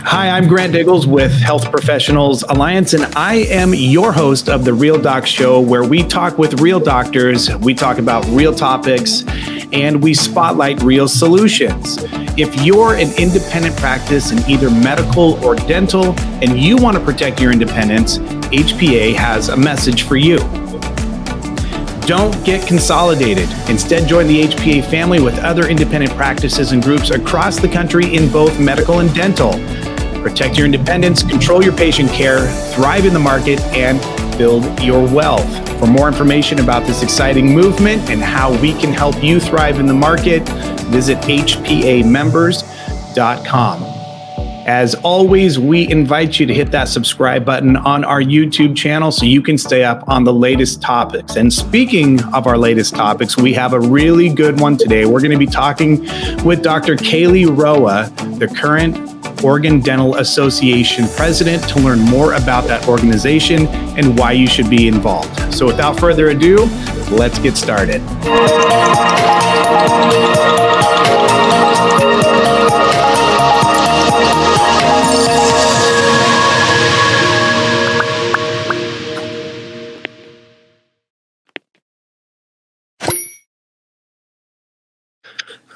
Hi, I'm Grant Diggles with Health Professionals Alliance, and I am your host of the Real Doc Show, where we talk with real doctors, we talk about real topics, and we spotlight real solutions. If you're an independent practice in either medical or dental, and you want to protect your independence, HPA has a message for you. Don't get consolidated. Instead, join the HPA family with other independent practices and groups across the country in both medical and dental. Protect your independence, control your patient care, thrive in the market, and build your wealth. For more information about this exciting movement and how we can help you thrive in the market, visit hpamembers.com. As always, we invite you to hit that subscribe button on our YouTube channel so you can stay up on the latest topics. And speaking of our latest topics, we have a really good one today. We're going to be talking with Dr. Calie Roa, the current Oregon Dental Association president, to learn more about that organization and why you should be involved. So without further ado, let's get started.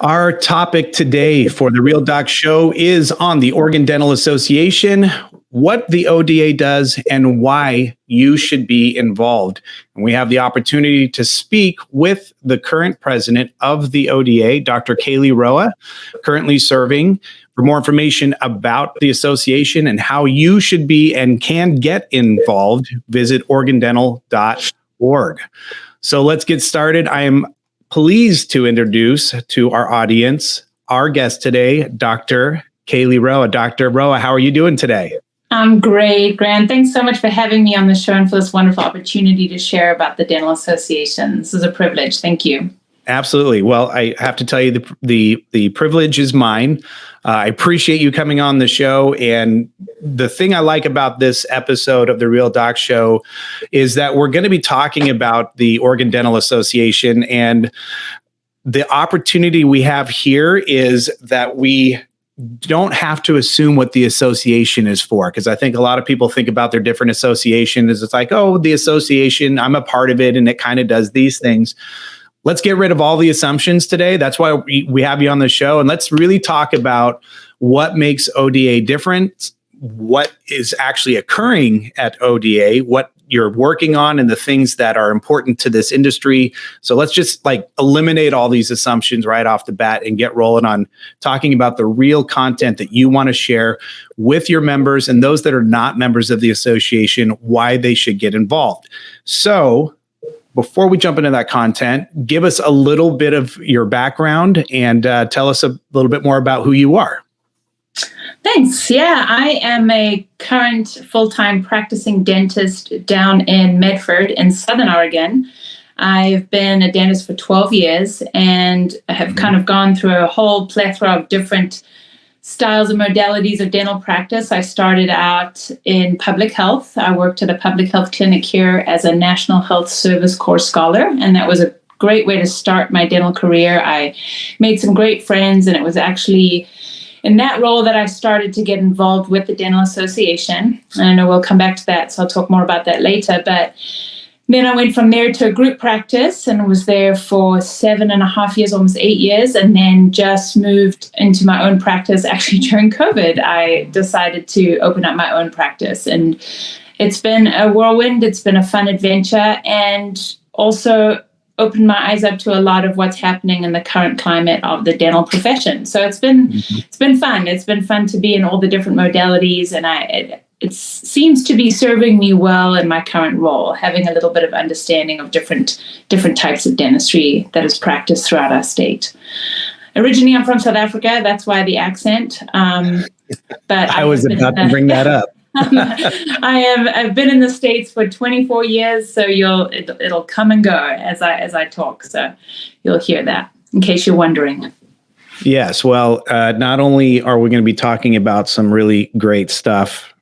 Our topic today for the Real Doc Show is on the Oregon Dental Association, what the ODA does, and why you should be involved. And we have the opportunity to speak with the current president of the ODA, Dr. Calie Roa, currently serving. For more information about the association and how you should be and can get involved, visit oregondental.org. So let's get started. I am pleased to introduce to our audience our guest today, Dr. Calie Roa. Dr. Roa, how are you doing today? I'm great, Grant. Thanks so much for having me on the show and for this wonderful opportunity to share about the Dental Association. This is a privilege. Thank you. Absolutely. Well, I have to tell you, the privilege is mine. I appreciate you coming on the show. And the thing I like about this episode of the Real Doc Show is that we're going to be talking about the Oregon Dental Association. And the opportunity we have here is that we don't have to assume what the association is for, because I think a lot of people think about their different associations. It's like, oh, the association, I'm a part of it, and it kind of does these things. Let's get rid of all the assumptions today. That's why we have you on the show. And let's really talk about what makes ODA different, what is actually occurring at ODA, what you're working on, and the things that are important to this industry. So let's just eliminate all these assumptions right off the bat and get rolling on talking about the real content that you want to share with your members and those that are not members of the association, why they should get involved. So before we jump into that content, give us a little bit of your background and tell us a little bit more about who you are. Thanks. Yeah, I am a current full-time practicing dentist down in Medford in Southern Oregon. I've been a dentist for 12 years and have kind of gone through a whole plethora of different styles and modalities of dental practice. I started out in public health. I worked at a public health clinic here as a National Health Service Corps scholar, and that was a great way to start my dental career. I made some great friends, and it was actually in that role that I started to get involved with the Dental Association. And I know we'll come back to that, so I'll talk more about that later. But then I went from there to a group practice and was there for 7.5 years, almost 8 years, and then just moved into my own practice. Actually, during COVID, I decided to open up my own practice. And it's been a whirlwind. It's been a fun adventure, and also opened my eyes up to a lot of what's happening in the current climate of the dental profession. So it's been fun. It's been fun to be in all the different modalities, and it seems to be serving me well in my current role, having a little bit of understanding of different types of dentistry that is practiced throughout our state. Originally, I'm from South Africa. That's why the accent. But I was about to bring that up. I've been in the States for 24 years, so it'll come and go as I talk. So you'll hear that in case you're wondering. Yes. Well, not only are we going to be talking about some really great stuff,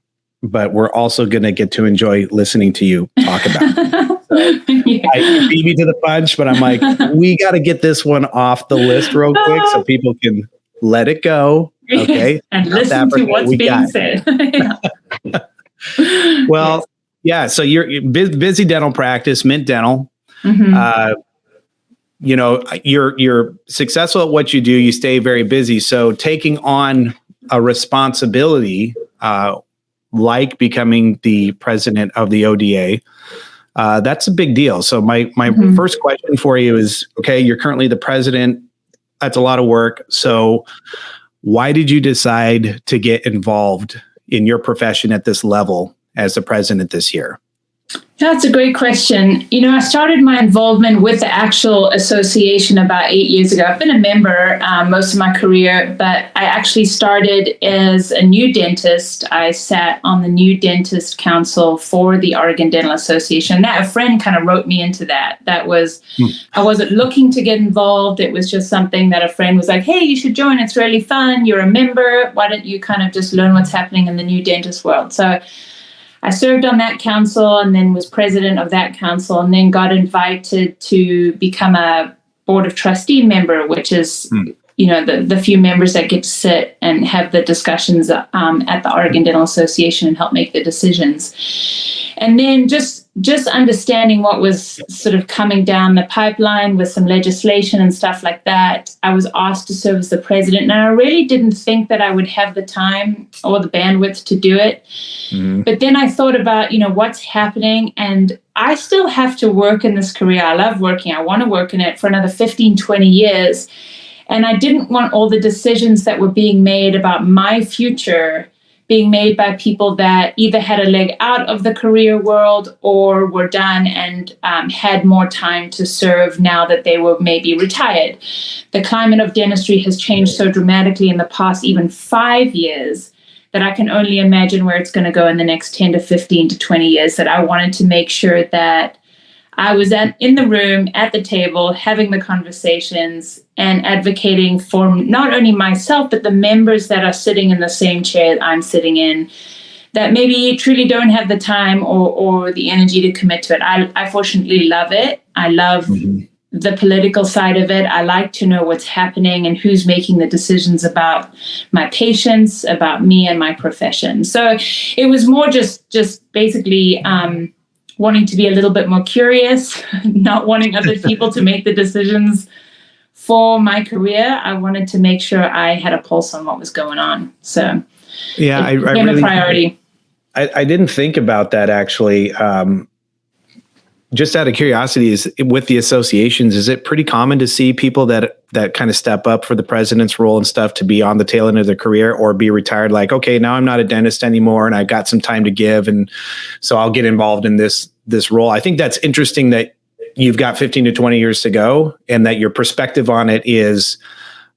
but we're also going to get to enjoy listening to you talk about it. So yeah. I beat me to the punch, but I'm like, we got to get this one off the list real quick so people can let it go Okay. And listen to what's being said. Well, yeah. So you're busy dental practice, Mint Dental. Mm-hmm. You're successful at what you do. You stay very busy. So taking on a responsibility, like becoming the president of the ODA, that's a big deal. So my first question for you is, okay, you're currently the president. That's a lot of work. So why did you decide to get involved in your profession at this level as the president this year? That's a great question. I started my involvement with the actual association about 8 years ago. I've been a member most of my career, but I actually started as a new dentist. I sat on the New Dentist Council for the Oregon Dental Association. A friend kind of wrote me into that. I wasn't looking to get involved. It was just something that a friend was like, hey, you should join. It's really fun. You're a member. Why don't you kind of just learn what's happening in the new dentist world? So I served on that council and then was president of that council, and then got invited to become a board of trustee member, which is, the few members that get to sit and have the discussions at the Oregon Dental Association and help make the decisions. And then just understanding what was sort of coming down the pipeline with some legislation and stuff like that, I was asked to serve as the president. And I really didn't think that I would have the time or the bandwidth to do it. Mm-hmm. But then I thought about, what's happening. And I still have to work in this career. I love working. I want to work in it for another 15, 20 years. And I didn't want all the decisions that were being made about my future being made by people that either had a leg out of the career world or were done and had more time to serve now that they were maybe retired. The climate of dentistry has changed so dramatically in the past even 5 years that I can only imagine where it's going to go in the next 10 to 15 to 20 years, that I wanted to make sure that I was in the room, at the table, having the conversations and advocating for not only myself, but the members that are sitting in the same chair that I'm sitting in, that maybe truly don't have the time or the energy to commit to it. I fortunately love it. I love the political side of it. I like to know what's happening and who's making the decisions about my patients, about me and my profession. So it was more just basically wanting to be a little bit more curious, not wanting other people to make the decisions for my career. I wanted to make sure I had a pulse on what was going on. So yeah, it became a priority. I didn't think about that actually. Just out of curiosity, is with the associations, is it pretty common to see people that kind of step up for the president's role and stuff to be on the tail end of their career or be retired? Like, okay, now I'm not a dentist anymore and I've got some time to give, and so I'll get involved in this role. I think that's interesting that you've got 15 to 20 years to go, and that your perspective on it is,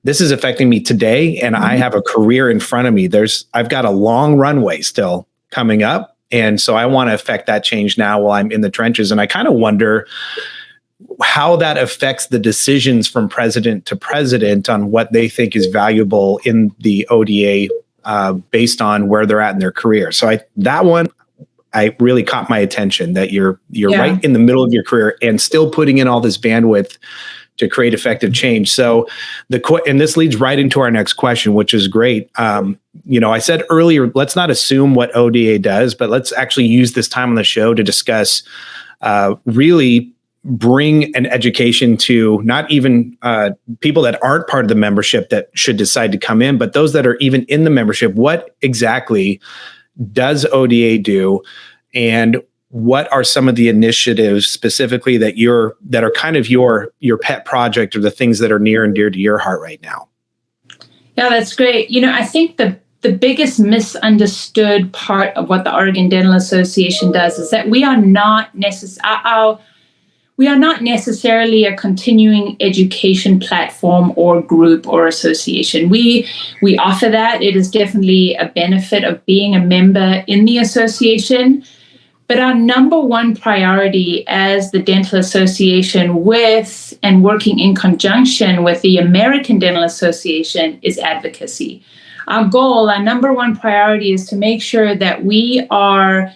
this is affecting me today, and I have a career in front of me. I've got a long runway still coming up. And so I want to affect that change now while I'm in the trenches. And I kind of wonder how that affects the decisions from president to president on what they think is valuable in the ODA based on where they're at in their career. So that one really caught my attention, that you're right in the middle of your career and still putting in all this bandwidth to create effective change. So and this leads right into our next question, which is great. I said earlier, let's not assume what ODA does, but let's actually use this time on the show to discuss, really bring an education to not even people that aren't part of the membership that should decide to come in, but those that are even in the membership. What exactly does ODA do? And what are some of the initiatives specifically that are kind of your pet project, or the things that are near and dear to your heart right now? Yeah, that's great. I think the biggest misunderstood part of what the Oregon Dental Association does is that we are not necessarily a continuing education platform or group or association. We offer that. It is definitely a benefit of being a member in the association. But our number one priority as the Dental Association, with and working in conjunction with the American Dental Association, is advocacy. Our goal, our number one priority, is to make sure that we are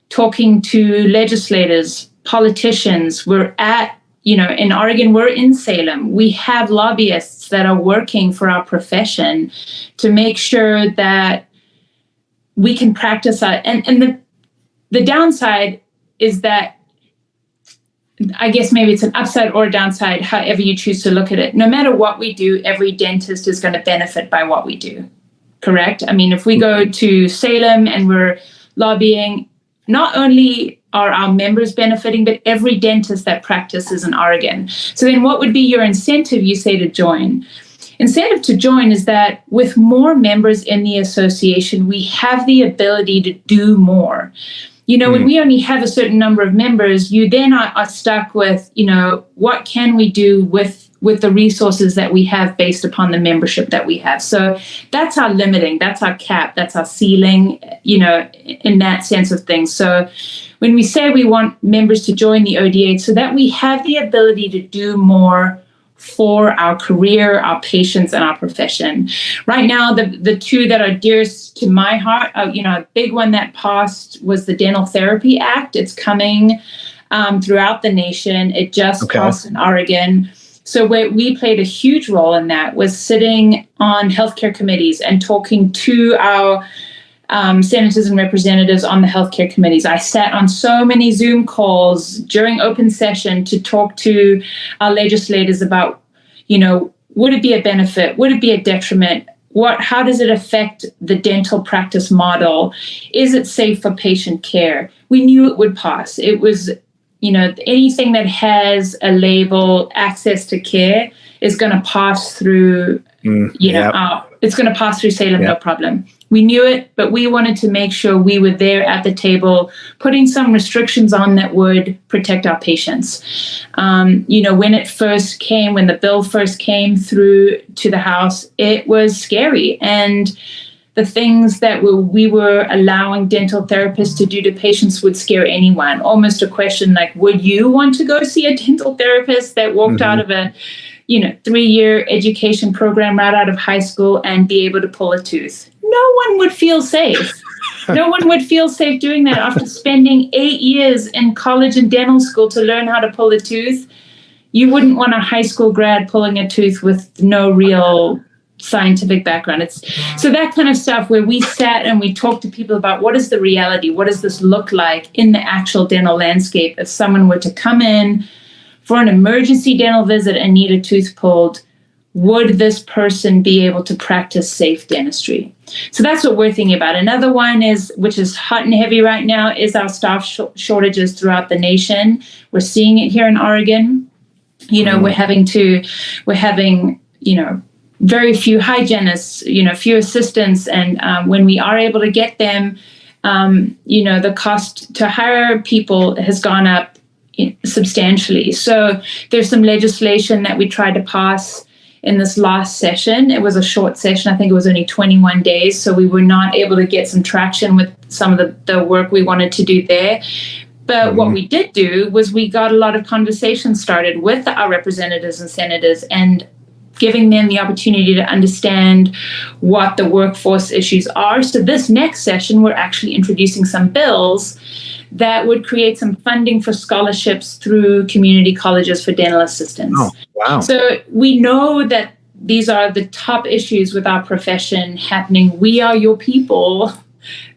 talking to legislators, politicians. We're at in Oregon, we're in Salem. We have lobbyists that are working for our profession to make sure that we can practice our, and the downside is that, I guess maybe it's an upside or a downside, however you choose to look at it. No matter what we do, every dentist is going to benefit by what we do. Correct? I mean, if we go to Salem and we're lobbying, not only are our members benefiting, but every dentist that practices in Oregon. So then what would be your incentive, you say, to join? Incentive to join is that with more members in the association, we have the ability to do more. When we only have a certain number of members, you then are stuck with, what can we do with the resources that we have based upon the membership that we have. So that's our limiting, that's our cap, that's our ceiling, in that sense of things. So when we say we want members to join the ODA, so that we have the ability to do more for our career, our patients, and our profession. Right now, the two that are dearest to my heart, a big one that passed was the Dental Therapy Act. It's coming throughout the nation. It just passed in Oregon. So we played a huge role in that, was sitting on healthcare committees and talking to our senators and representatives on the healthcare committees. I sat on so many Zoom calls during open session to talk to our legislators about, would it be a benefit? Would it be a detriment? How does it affect the dental practice model? Is it safe for patient care? We knew it would pass. It was, anything that has a label, access to care, is going to pass through, it's going to pass through Salem, no problem. We knew it, but we wanted to make sure we were there at the table, putting some restrictions on that would protect our patients. When the bill first came through to the House, it was scary. And the things that we were allowing dental therapists to do to patients would scare anyone. Almost a question like, would you want to go see a dental therapist that walked out of a 3-year education program right out of high school and be able to pull a tooth? No one would feel safe. No one would feel safe doing that after spending 8 years in college and dental school to learn how to pull a tooth. You wouldn't want a high school grad pulling a tooth with no real scientific background. So that kind of stuff where we sat and we talked to people about what is the reality? What does this look like in the actual dental landscape if someone were to come in for an emergency dental visit and need a tooth pulled? Would this person be able to practice safe dentistry? So that's what we're thinking about. Another one which is hot and heavy right now, is our staff shortages throughout the nation. We're seeing it here in Oregon. We're having very few hygienists, few assistants. And when we are able to get them, the cost to hire people has gone up substantially. So there's some legislation that we tried to pass in this last session. It was a short session. I think it was only 21 days. So we were not able to get some traction with some of the work we wanted to do there. But what we did do was we got a lot of conversations started with our representatives and senators and giving them the opportunity to understand what the workforce issues are. So this next session, we're actually introducing some bills that would create some funding for scholarships through community colleges for dental assistants. Oh, wow. So we know that these are the top issues with our profession happening. We are your people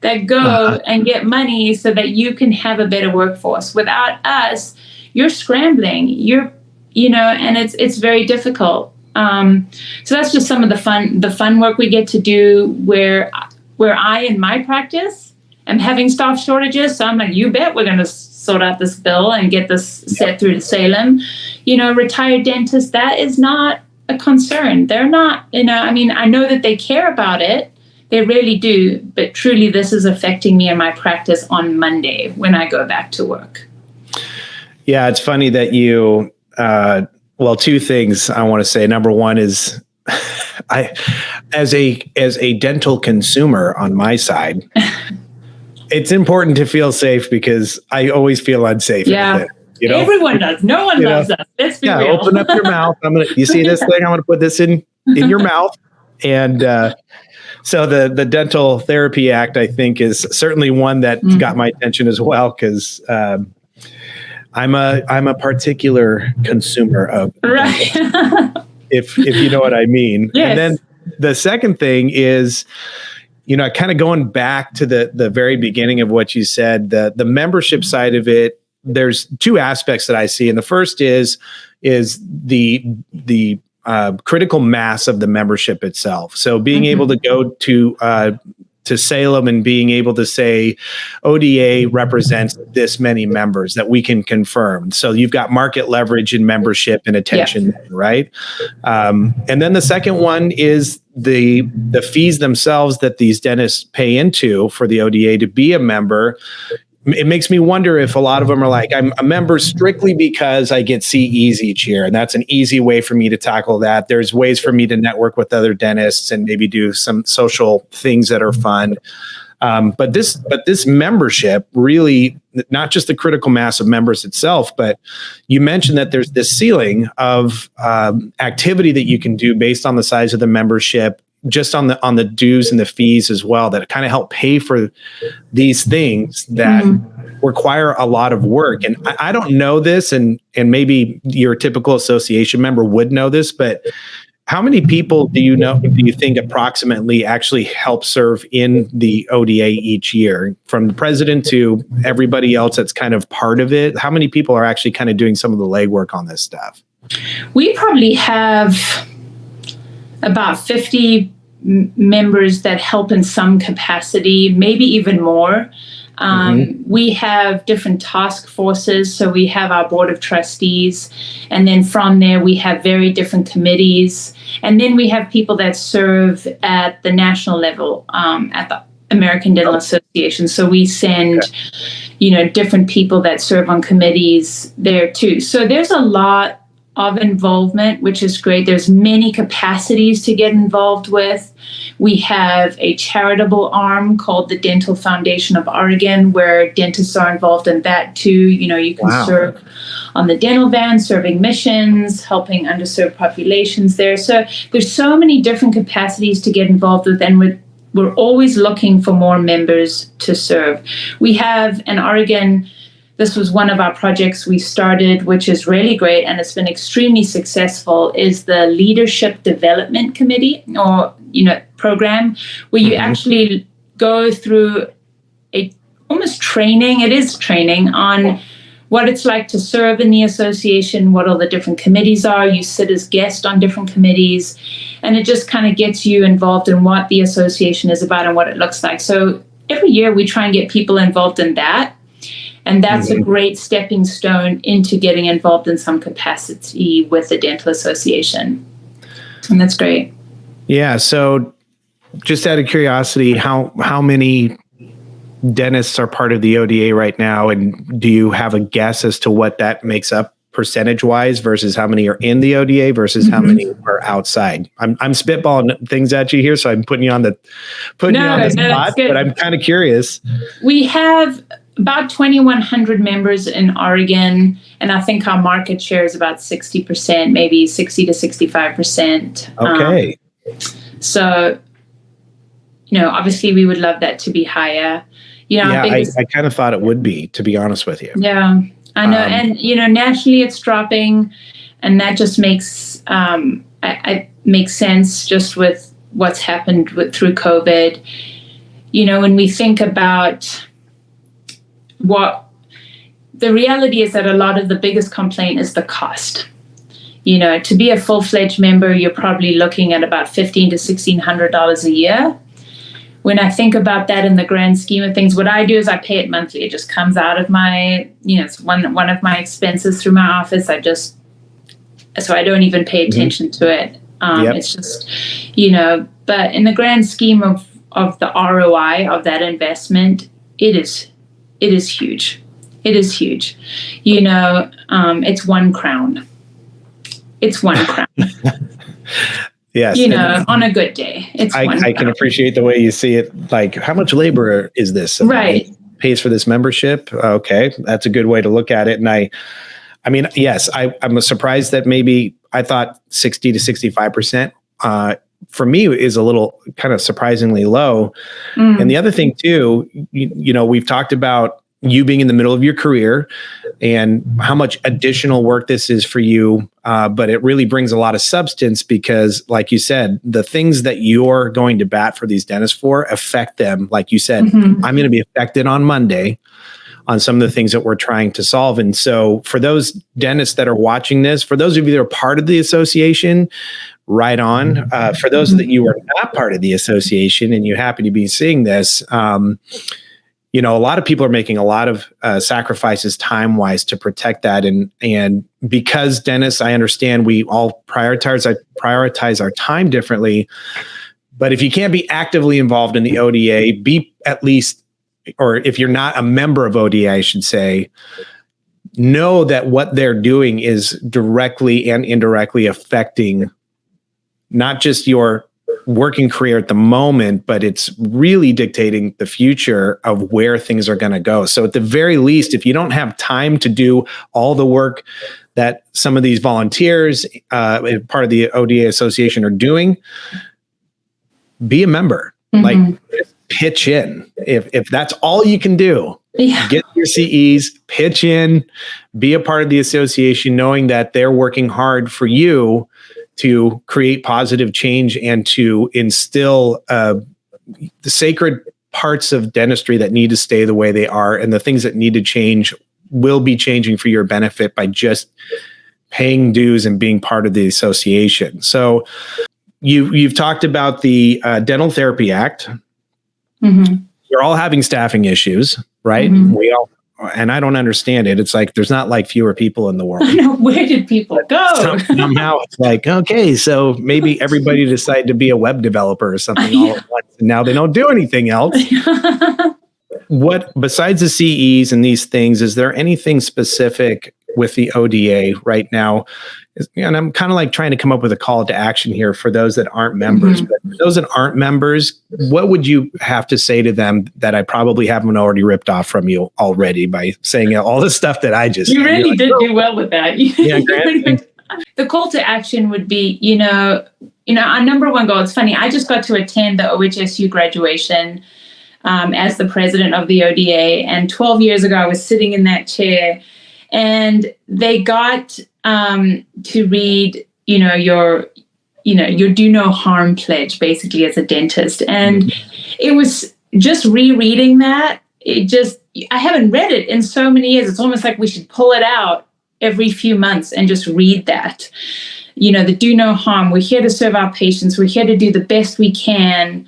that go and get money so that you can have a better workforce. Without us, you're scrambling. And it's very difficult. So that's just some of the fun work we get to do where I, in my practice, am having staff shortages. So I'm like, you bet we're going to sort out this bill and get this set through to Salem. Retired dentists, that is not a concern. They're not, I know that they care about it. They really do. But truly, this is affecting me and my practice on Monday when I go back to work. Yeah, it's funny that you, two things I want to say. Number one is as a dental consumer on my side, it's important to feel safe because I always feel unsafe. Yeah. Everyone does. No one loves us. Let's be real. Open up your mouth. You see this thing? I'm going to put this in your mouth. And so the Dental Therapy Act, I think, is certainly one that got my attention as well, because I'm a particular consumer of Right. if you know what I mean. Yes. And then the second thing is, kind of going back to the very beginning of what you said, the membership side of it. There's two aspects that I see, and the first is the critical mass of the membership itself. So being able to go to Salem and being able to say ODA represents this many members that we can confirm. So you've got market leverage in membership and attention, right? And then the second one is the fees themselves that these dentists pay into for the ODA to be a member. It makes me wonder if a lot of them are like, I'm a member strictly because I get CEs each year. And that's an easy way for me to tackle that. There's ways for me to network with other dentists and maybe do some social things that are fun. But this membership really, not just the critical mass of members itself, but you mentioned that there's this ceiling of activity that you can do based on the size of the membership, just on the dues and the fees as well, that kind of help pay for these things that require a lot of work. And I don't know this, and maybe your typical association member would know this, but how many people do you think approximately actually help serve in the ODA each year, from the president to everybody else that's kind of part of it? How many people are actually kind of doing some of the legwork on this stuff? We probably have about 50 members that help in some capacity, maybe even more. We have different task forces. So we have our board of trustees, and then from there we have very different committees. And then we have people that serve at the national level, at the American Dental Association. So we send, different people that serve on committees there too. So there's a lot of involvement, which is great. There's many capacities to get involved with. We have a charitable arm called the Dental Foundation of Oregon, where dentists are involved in that too. You can serve on the dental van, serving missions, helping underserved populations there. So there's so many different capacities to get involved with, and we're always looking for more members to serve. We have in Oregon, this was one of our projects we started, which is really great, and it's been extremely successful, is the Leadership Development Committee, or program, where you actually go through almost training. It is training on what it's like to serve in the association, what all the different committees are. You sit as guest on different committees, and it just kind of gets you involved in what the association is about and what it looks like. So every year we try and get people involved in that. And that's a great stepping stone into getting involved in some capacity with the Dental Association. And that's great. Yeah. So just out of curiosity, how many dentists are part of the ODA right now? And do you have a guess as to what that makes up percentage wise versus how many are in the ODA versus how many are outside? I'm spitballing things at you here, so I'm putting you on the spot, but I'm kind of curious. We have about 2,100 members in Oregon, and I think our market share is about 60%, maybe 60 to 65%. Okay. So, obviously we would love that to be higher. I kind of thought it would be, to be honest with you. Yeah, I know. And, nationally it's dropping, and that just makes, makes sense just with what's happened through COVID. When we think about what the reality is, that a lot of the biggest complaint is the cost. To be a full-fledged member, you're probably looking at about $1,500 to $1,600 a year. When I think about that in the grand scheme of things, what I do is I pay it monthly. It just comes out of my, it's one of my expenses through my office. So I don't even pay attention to it. It's just, but in the grand scheme of the ROI of that investment, it is huge. It is huge. It's one crown. It's one crown. Yes. On a good day. I can appreciate the way you see it. Like, how much labor is this? Right. Pays for this membership. Okay. That's a good way to look at it. And I mean, yes, I'm surprised that maybe I thought 60 to 65%, for me is a little kind of surprisingly low. And the other thing too, we've talked about you being in the middle of your career and how much additional work this is for you. But it really brings a lot of substance because, like you said, the things that you're going to bat for these dentists for affect them. Like you said, I'm going to be affected on Monday on some of the things that we're trying to solve. And so for those dentists that are watching this, for those of you that are part of the association, right on. For those that you are not part of the association and you happen to be seeing this, a lot of people are making a lot of sacrifices time-wise to protect that. And because dentists, I understand we all prioritize our time differently. But if you can't be actively involved in the ODA, be at least, or if you're not a member of ODA, I should say, know that what they're doing is directly and indirectly affecting not just your working career at the moment, but it's really dictating the future of where things are going to go. So at the very least, if you don't have time to do all the work that some of these volunteers, part of the ODA association, are doing, be a member. Like, pitch in. If that's all you can do, get your CEs, pitch in, be a part of the association, knowing that they're working hard for you to create positive change and to instill the sacred parts of dentistry that need to stay the way they are, and the things that need to change will be changing for your benefit by just paying dues and being part of the association. So you've talked about the Dental Therapy Act. We're all having staffing issues, right? We all, and I don't understand it. It's like there's not like fewer people in the world. I know, where did people go? Somehow it's like, okay, so maybe everybody decided to be a web developer or something all at once, and now they don't do anything else. What, besides the CEs and these things, is there anything specific with the ODA right now? And I'm kind of like trying to come up with a call to action here for those that aren't members. But for those that aren't members, what would you have to say to them that I probably haven't already ripped off from you already by saying all the stuff that I just You really did do well with that. Yeah, Grant. The call to action would be, our number one goal. It's funny, I just got to attend the OHSU graduation as the president of the ODA. And 12 years ago, I was sitting in that chair, and they got to read, your do no harm pledge, basically, as a dentist. And it was just rereading that. I haven't read it in so many years. It's almost like we should pull it out every few months and just read that. The do no harm. We're here to serve our patients. We're here to do the best we can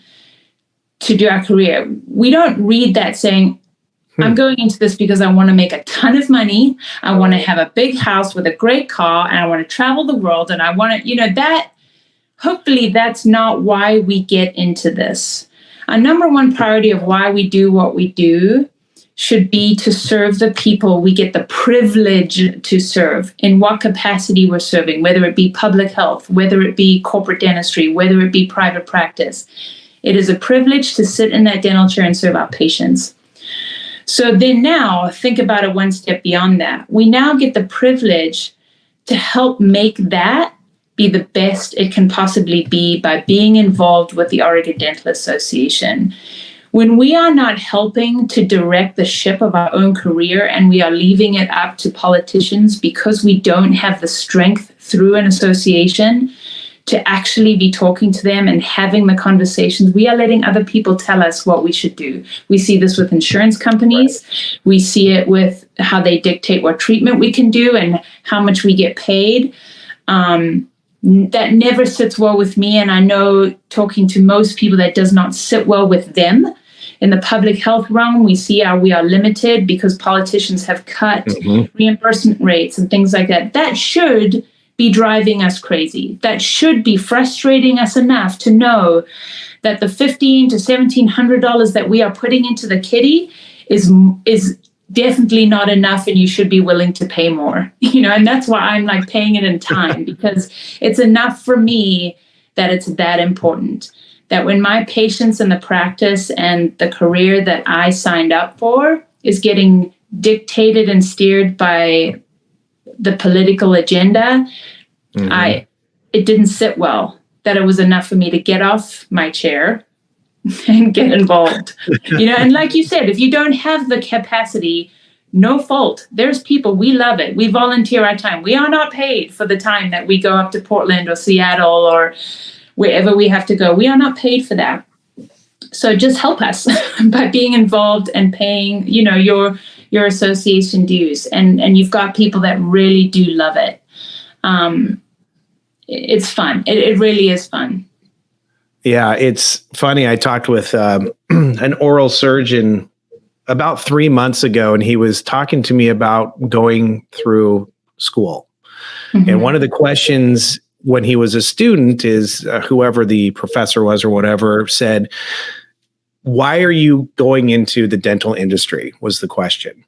to do our career. We don't read that saying, I'm going into this because I want to make a ton of money. I want to have a big house with a great car, and I want to travel the world. And I want to, that, hopefully that's not why we get into this. Our number one priority of why we do what we do should be to serve the people we get the privilege to serve, in what capacity we're serving, whether it be public health, whether it be corporate dentistry, whether it be private practice. It is a privilege to sit in that dental chair and serve our patients. So then now think about it one step beyond that. We now get the privilege to help make that be the best it can possibly be by being involved with the Oregon Dental Association. When we are not helping to direct the ship of our own career and we are leaving it up to politicians because we don't have the strength through an association to actually be talking to them and having the conversations, we are letting other people tell us what we should do. We see this with insurance companies. We see it with how they dictate what treatment we can do and how much we get paid. That never sits well with me. And I know, talking to most people, that does not sit well with them. In the public health realm, we see how we are limited because politicians have cut reimbursement rates and things like that. That should be driving us crazy. That should be frustrating us enough to know that the $1,500 to $1,700 that we are putting into the kitty is definitely not enough, and you should be willing to pay more. And that's why I'm like paying it in time, because it's enough for me that it's that important. That when my patients in the practice and the career that I signed up for is getting dictated and steered by the political agenda, it didn't sit well. That it was enough for me to get off my chair and get involved. And like you said, if you don't have the capacity, no fault. There's people, we love it. We volunteer our time. We are not paid for the time that we go up to Portland or Seattle or wherever we have to go. We are not paid for that. So just help us by being involved and paying, your association dues. And you've got people that really do love it. It's fun. It really is fun. Yeah, it's funny. I talked with an oral surgeon about 3 months ago, and he was talking to me about going through school. Mm-hmm. And one of the questions when he was a student is whoever the professor was or whatever said, "Why are you going into the dental industry?" was the question.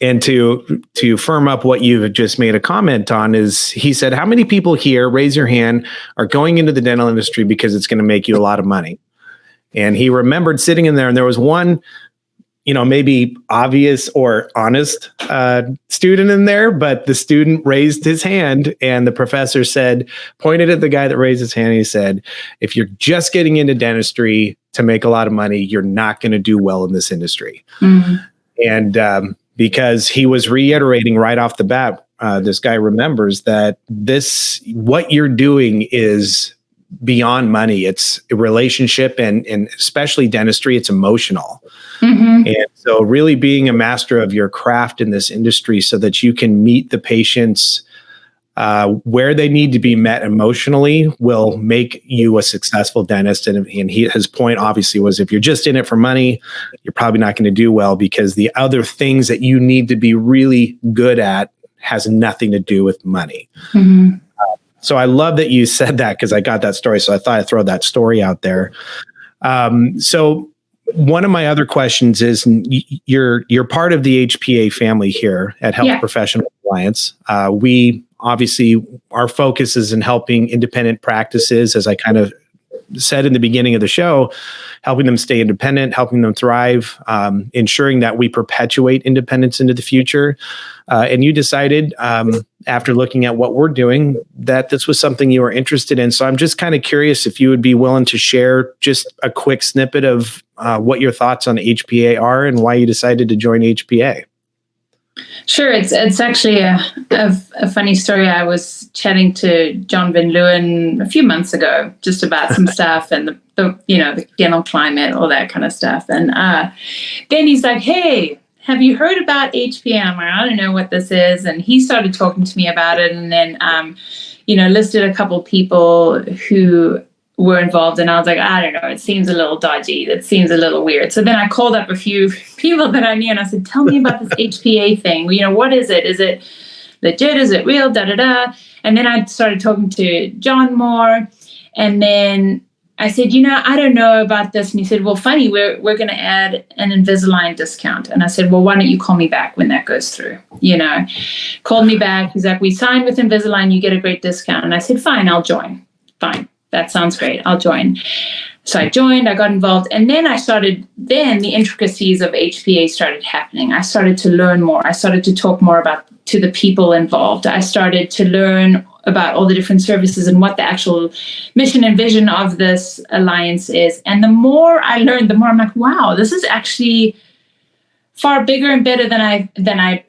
And to firm up what you have just made a comment on is, he said, how many people here, raise your hand, are going into the dental industry because it's going to make you a lot of money? And he remembered sitting in there, and there was one, maybe obvious or honest student in there, but the student raised his hand, and the professor pointed at the guy that raised his hand, and he said, if you're just getting into dentistry to make a lot of money, you're not going to do well in this industry. Mm-hmm. And because he was reiterating right off the bat, this guy remembers that what you're doing is beyond money. It's a relationship, and especially dentistry, it's emotional. Mm-hmm. And so really being a master of your craft in this industry so that you can meet the patients where they need to be met emotionally will make you a successful dentist. And his point obviously was, if you're just in it for money, you're probably not going to do well, because the other things that you need to be really good at has nothing to do with money. Mm-hmm. So I love that you said that, because I got that story. So I thought I'd throw that story out there. So one of my other questions is, you're part of the HPA family here at Health Professional Alliance. We obviously, our focus is in helping independent practices, as I kind of said in the beginning of the show, helping them stay independent, helping them thrive, ensuring that we perpetuate independence into the future. And you decided, after looking at what we're doing, that this was something you were interested in. So I'm just kind of curious if you would be willing to share just a quick snippet of what your thoughts on HPA are and why you decided to join HPA. Sure. It's actually a funny story. I was chatting to John Van Leeuwen a few months ago just about some stuff and the dental climate, all that kind of stuff. And then he's like, hey, have you heard about HPA? I'm like, I don't know what this is. And he started talking to me about it, and then, listed a couple people who were involved. And I was like, I don't know, it seems a little dodgy. That seems a little weird. So then I called up a few people that I knew, and I said, tell me about this HPA thing. What is it? Is it legit? Is it real? And then I started talking to John more. And then I said, I don't know about this. And he said, well, funny, we're going to add an Invisalign discount. And I said, well, why don't you call me back when that goes through? Called me back. He's like, we signed with Invisalign, you get a great discount. And I said, fine, I'll join. Fine. That sounds great. I'll join. So I joined, I got involved. And then the intricacies of HPA started happening. I started to learn more. I started to talk more to the people involved. I started to learn about all the different services and what the actual mission and vision of this alliance is. And the more I learned, the more I'm like, wow, this is actually far bigger and better than I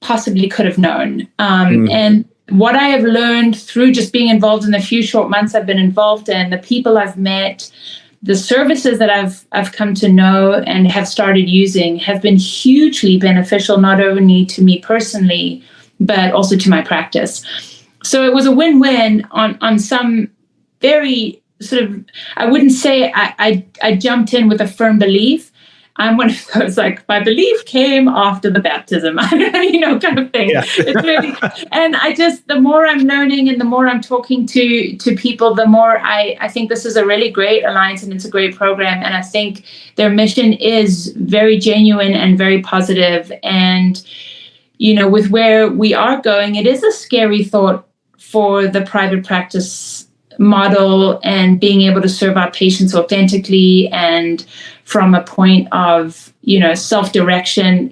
possibly could have known. And what I have learned through just being involved in the few short months I've been involved in, the people I've met, the services that I've come to know and have started using have been hugely beneficial, not only to me personally, but also to my practice. So it was a win-win on some very sort of, I wouldn't say I jumped in with a firm belief. I'm one of those, like, my belief came after the baptism, kind of thing. Yeah. It's really, and the more I'm learning and the more I'm talking to people, the more I think this is a really great alliance and it's a great program. And I think their mission is very genuine and very positive. And, with where we are going, it is a scary thought for the private practice model and being able to serve our patients authentically and from a point of self-direction,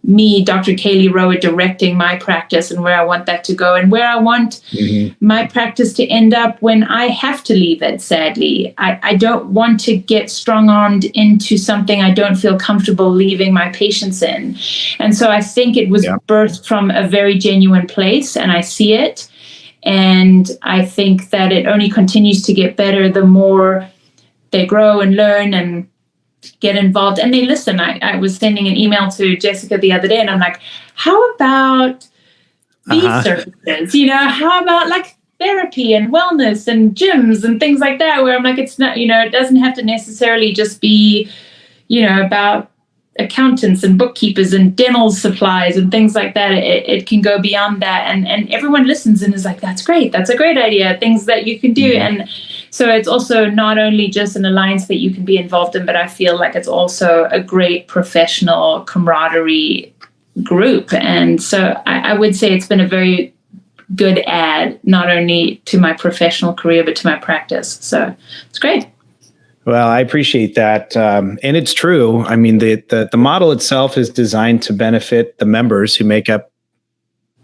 me, Dr. Calie Roa, directing my practice and where I want that to go and where I want my practice to end up when I have to leave it, sadly. I don't want to get strong-armed into something I don't feel comfortable leaving my patients in. And so I think it was birthed from a very genuine place, and I see it. And I think that it only continues to get better the more they grow and learn and get involved and they listen. I was sending an email to Jessica the other day and I'm like, how about these services? How about like therapy and wellness and gyms and things like that, where I'm like, it's not, it doesn't have to necessarily just be, about accountants and bookkeepers and dental supplies and things like that. It can go beyond that. And everyone listens and is like, that's great. That's a great idea. Things that you can do. And so it's also not only just an alliance that you can be involved in, but I feel like it's also a great professional camaraderie group. And so I would say it's been a very good add, not only to my professional career, but to my practice. So it's great. Well, I appreciate that. And it's true. I mean, the model itself is designed to benefit the members who make up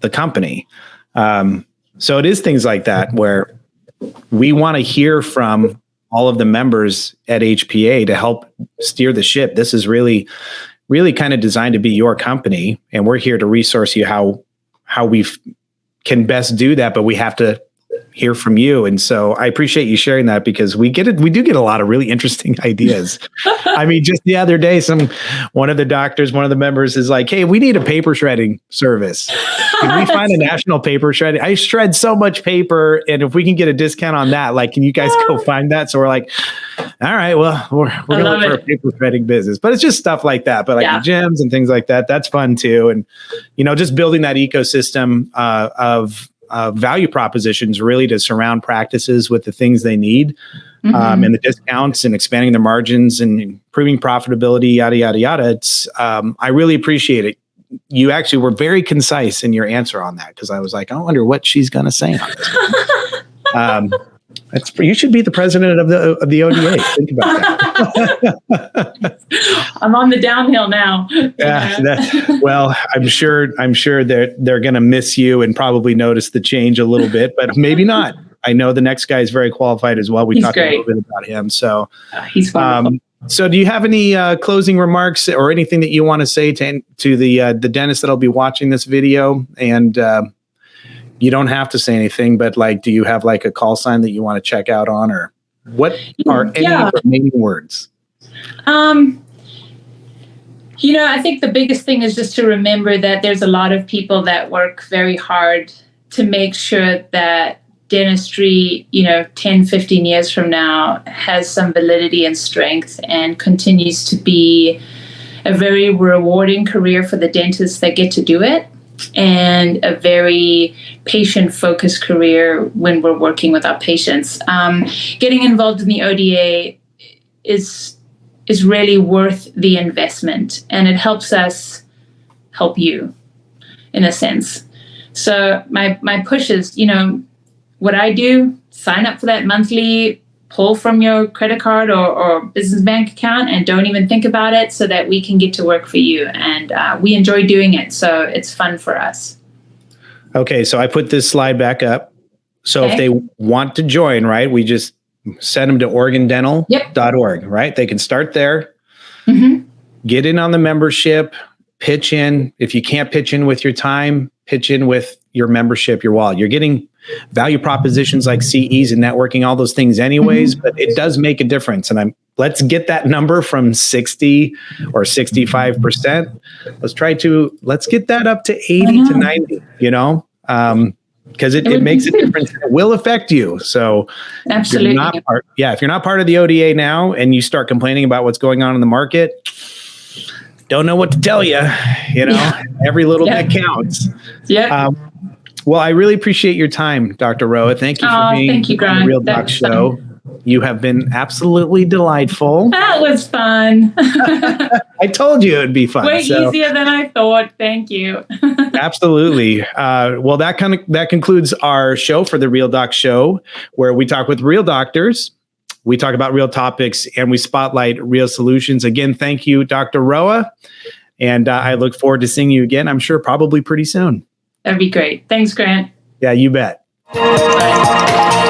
the company. So it is things like that where we want to hear from all of the members at HPA to help steer the ship. This is really, really kind of designed to be your company. And we're here to resource you how we can best do that, but we have to hear from you. And so I appreciate you sharing that, because we do get a lot of really interesting ideas. I mean, just the other day, one of the members is like, hey, we need a paper shredding service. Can we find a national paper shredding? I shred so much paper. And if we can get a discount on that, like, can you guys go find that? So we're like, all right, well, we're going to look for a paper shredding business, but it's just stuff like that. But like the gyms and things like that, that's fun too. And, just building that ecosystem of value propositions really to surround practices with the things they need, and the discounts and expanding their margins and improving profitability, yada, yada, yada. It's, I really appreciate it. You actually were very concise in your answer on that, because I was like, I wonder what she's going to say on this. You should be the president of the ODA. Think about that. I'm on the downhill now. Well, I'm sure they're going to miss you and probably notice the change a little bit, but maybe not. I know the next guy is very qualified as well. We talked a little bit about him. So he's wonderful. So do you have any closing remarks or anything that you want to say to the dentist that'll be watching this video? And you don't have to say anything, but like, do you have like a call sign that you want to check out on, or what are any remaining words? I think the biggest thing is just to remember that there's a lot of people that work very hard to make sure that dentistry, 10, 15 years from now has some validity and strength and continues to be a very rewarding career for the dentists that get to do it, and a very patient-focused career when we're working with our patients. Getting involved in the ODA is really worth the investment, and it helps us help you, in a sense. So my push is, what I do, sign up for that monthly pull from your credit card or business bank account, and don't even think about it, so that we can get to work for you. And we enjoy doing it, so it's fun for us. Okay, so I put this slide back up. So if they want to join, right, we just send them to OregonDental.org, right? They can start there, get in on the membership, pitch in. If you can't pitch in with your time, pitch in with your membership, your wallet. You're getting value propositions like CEs and networking, all those things anyways, but it does make a difference. And let's get that number from 60 or 65%. Let's get that up to 80 to 90, because it makes a difference. It will affect you. So absolutely. If you're not part of the ODA now and you start complaining about what's going on in the market, don't know what to tell you, every little bit counts. Well, I really appreciate your time, Dr. Roa. Thank you for being on the Real Doc Show. You have been absolutely delightful. That was fun. I told you it would be fun. Way easier than I thought. Thank you. Absolutely. Well, that concludes our show for the Real Doc Show, where we talk with real doctors We talk about real topics and we spotlight real solutions. Again, thank you, Dr. Roa. And I look forward to seeing you again, I'm sure probably pretty soon. That'd be great. Thanks, Grant. Yeah, you bet. Bye.